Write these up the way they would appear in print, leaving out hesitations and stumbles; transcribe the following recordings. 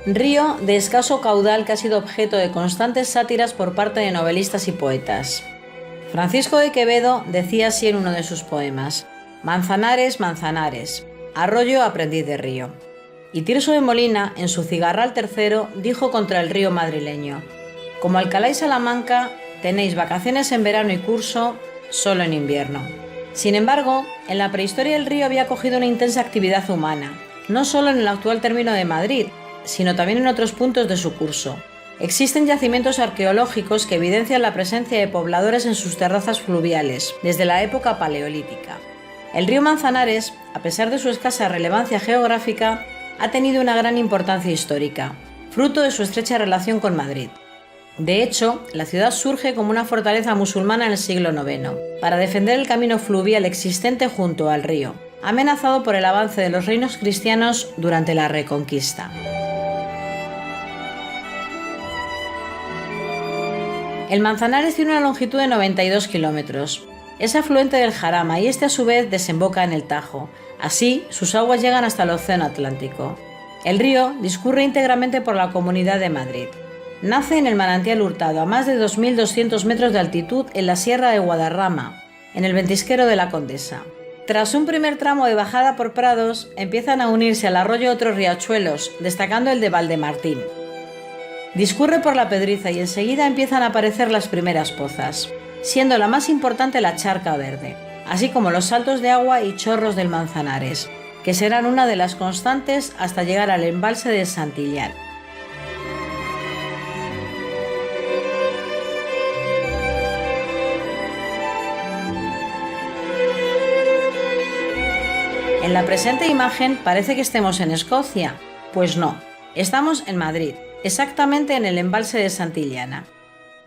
Río de escaso caudal que ha sido objeto de constantes sátiras por parte de novelistas y poetas. Francisco de Quevedo decía así en uno de sus poemas: Manzanares, Manzanares, arroyo aprendiz de río. Y Tirso de Molina, en su Cigarral III, dijo contra el río madrileño: como Alcalá y Salamanca, tenéis vacaciones en verano y curso solo en invierno. Sin embargo, en la prehistoria el río había cogido una intensa actividad humana, no solo en el actual término de Madrid, sino también en otros puntos de su curso. Existen yacimientos arqueológicos que evidencian la presencia de pobladores en sus terrazas fluviales, desde la época paleolítica. El río Manzanares, a pesar de su escasa relevancia geográfica, ha tenido una gran importancia histórica, fruto de su estrecha relación con Madrid. De hecho, la ciudad surge como una fortaleza musulmana en el siglo IX, para defender el camino fluvial existente junto al río, amenazado por el avance de los reinos cristianos durante la Reconquista. El Manzanares tiene una longitud de 92 kilómetros. Es afluente del Jarama y este a su vez desemboca en el Tajo. Así, sus aguas llegan hasta el Océano Atlántico. El río discurre íntegramente por la Comunidad de Madrid. Nace en el manantial Hurtado, a más de 2.200 metros de altitud en la Sierra de Guadarrama, en el ventisquero de la Condesa. Tras un primer tramo de bajada por prados, empiezan a unirse al arroyo otros riachuelos, destacando el de Valdemartín. Discurre por la Pedriza y enseguida empiezan a aparecer las primeras pozas, siendo la más importante la Charca Verde, así como los saltos de agua y chorros del Manzanares, que serán una de las constantes hasta llegar al embalse de Santillán. En la presente imagen parece que estemos en Escocia. Pues no, estamos en Madrid, exactamente en el embalse de Santillana.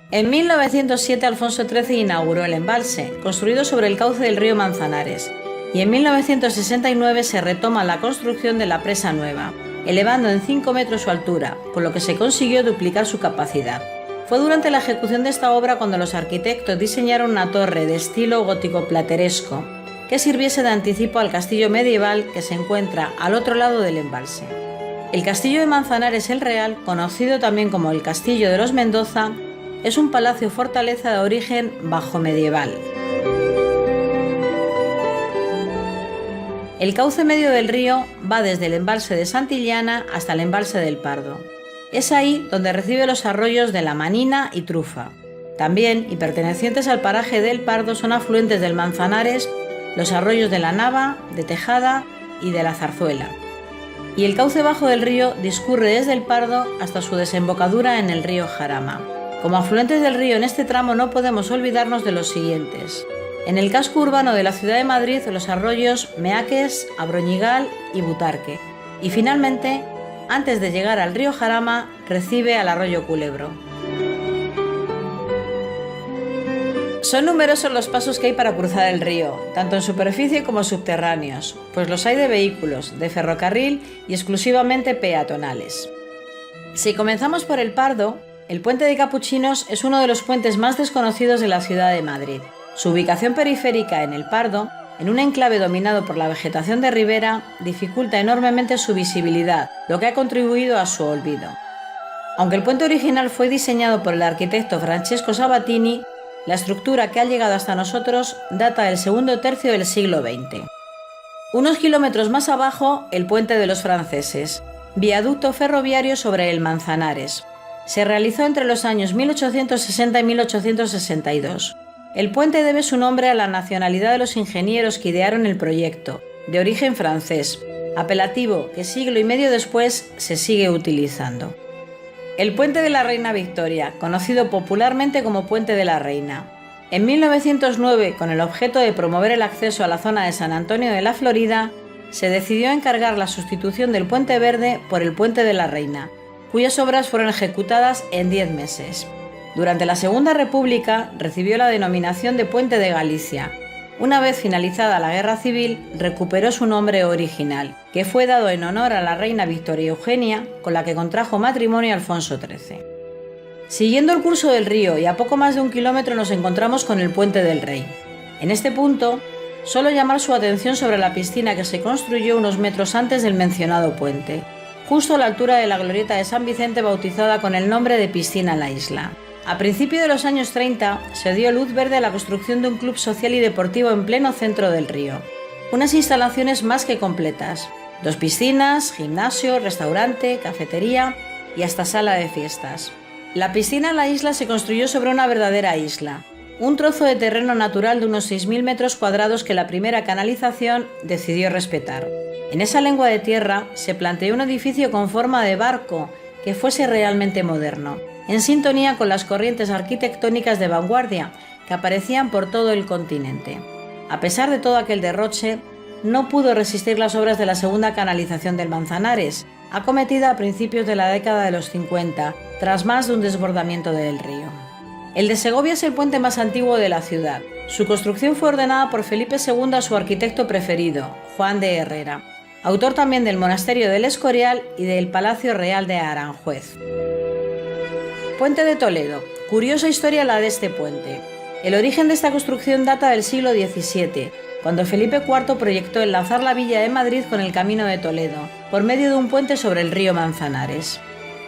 En 1907 Alfonso XIII inauguró el embalse, construido sobre el cauce del río Manzanares, y en 1969 se retoma la construcción de la presa nueva, elevando en 5 metros su altura, con lo que se consiguió duplicar su capacidad. Fue durante la ejecución de esta obra cuando los arquitectos diseñaron una torre de estilo gótico plateresco, que sirviese de anticipo al castillo medieval que se encuentra al otro lado del embalse. El castillo de Manzanares el Real, conocido también como el Castillo de los Mendoza, es un palacio fortaleza de origen bajomedieval. El cauce medio del río va desde el embalse de Santillana hasta el embalse del Pardo. Es ahí donde recibe los arroyos de la Manina y Trufa. También, y pertenecientes al paraje del Pardo, son afluentes del Manzanares los arroyos de la Nava, de Tejada y de la Zarzuela. Y el cauce bajo del río discurre desde el Pardo hasta su desembocadura en el río Jarama. Como afluentes del río en este tramo no podemos olvidarnos de los siguientes. En el casco urbano de la ciudad de Madrid, los arroyos Meaques, Abroñigal y Butarque. Y finalmente, antes de llegar al río Jarama, recibe al arroyo Culebro. Son numerosos los pasos que hay para cruzar el río, tanto en superficie como subterráneos, pues los hay de vehículos, de ferrocarril y exclusivamente peatonales. Si comenzamos por el Pardo, el puente de Capuchinos es uno de los puentes más desconocidos de la ciudad de Madrid. Su ubicación periférica en el Pardo, en un enclave dominado por la vegetación de ribera, dificulta enormemente su visibilidad, lo que ha contribuido a su olvido. Aunque el puente original fue diseñado por el arquitecto Francesco Sabatini, la estructura que ha llegado hasta nosotros data del segundo tercio del siglo XX. Unos kilómetros más abajo, el puente de los franceses, viaducto ferroviario sobre el Manzanares. Se realizó entre los años 1860 y 1862. El puente debe su nombre a la nacionalidad de los ingenieros que idearon el proyecto, de origen francés, apelativo que siglo y medio después se sigue utilizando. El puente de la Reina Victoria, conocido popularmente como Puente de la Reina. En 1909, con el objeto de promover el acceso a la zona de San Antonio de la Florida, se decidió encargar la sustitución del Puente Verde por el Puente de la Reina, cuyas obras fueron ejecutadas en 10 meses. Durante la Segunda República recibió la denominación de Puente de Galicia. Una vez finalizada la Guerra Civil, recuperó su nombre original, que fue dado en honor a la reina Victoria Eugenia, con la que contrajo matrimonio Alfonso XIII. Siguiendo el curso del río y a poco más de 1 kilómetro nos encontramos con el Puente del Rey. En este punto, solo llamar su atención sobre la piscina que se construyó unos metros antes del mencionado puente, justo a la altura de la glorieta de San Vicente, bautizada con el nombre de Piscina La Isla. A principios de los años 30 se dio luz verde a la construcción de un club social y deportivo en pleno centro del río. Unas instalaciones más que completas: 2 piscinas, gimnasio, restaurante, cafetería y hasta sala de fiestas. La Piscina La Isla se construyó sobre una verdadera isla, un trozo de terreno natural de unos 6.000 metros cuadrados que la primera canalización decidió respetar. En esa lengua de tierra se planteó un edificio con forma de barco que fuese realmente moderno, en sintonía con las corrientes arquitectónicas de vanguardia que aparecían por todo el continente. A pesar de todo aquel derroche, no pudo resistir las obras de la segunda canalización del Manzanares, acometida a principios de la década de los 50, tras más de un desbordamiento del río. El de Segovia es el puente más antiguo de la ciudad. Su construcción fue ordenada por Felipe II a su arquitecto preferido, Juan de Herrera, autor también del Monasterio del Escorial y del Palacio Real de Aranjuez. Puente de Toledo. Curiosa historia la de este puente. El origen de esta construcción data del siglo XVII, cuando Felipe IV proyectó enlazar la villa de Madrid con el Camino de Toledo, por medio de un puente sobre el río Manzanares.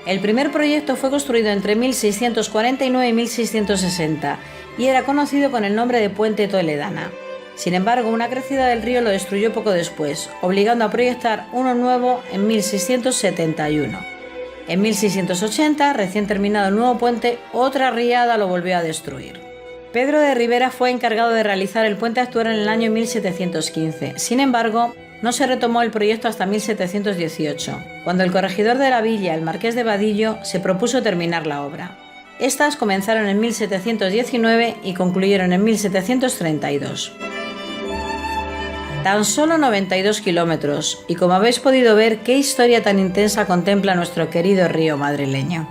El primer proyecto fue construido entre 1649 y 1660 y era conocido con el nombre de Puente Toledana. Sin embargo, una crecida del río lo destruyó poco después, obligando a proyectar uno nuevo en 1671. En 1680, recién terminado el nuevo puente, otra riada lo volvió a destruir. Pedro de Rivera fue encargado de realizar el puente actual en el año 1715. Sin embargo, no se retomó el proyecto hasta 1718, cuando el corregidor de la villa, el marqués de Vadillo, se propuso terminar la obra. Estas comenzaron en 1719 y concluyeron en 1732. Tan solo 92 kilómetros, y como habéis podido ver, qué historia tan intensa contempla nuestro querido río madrileño.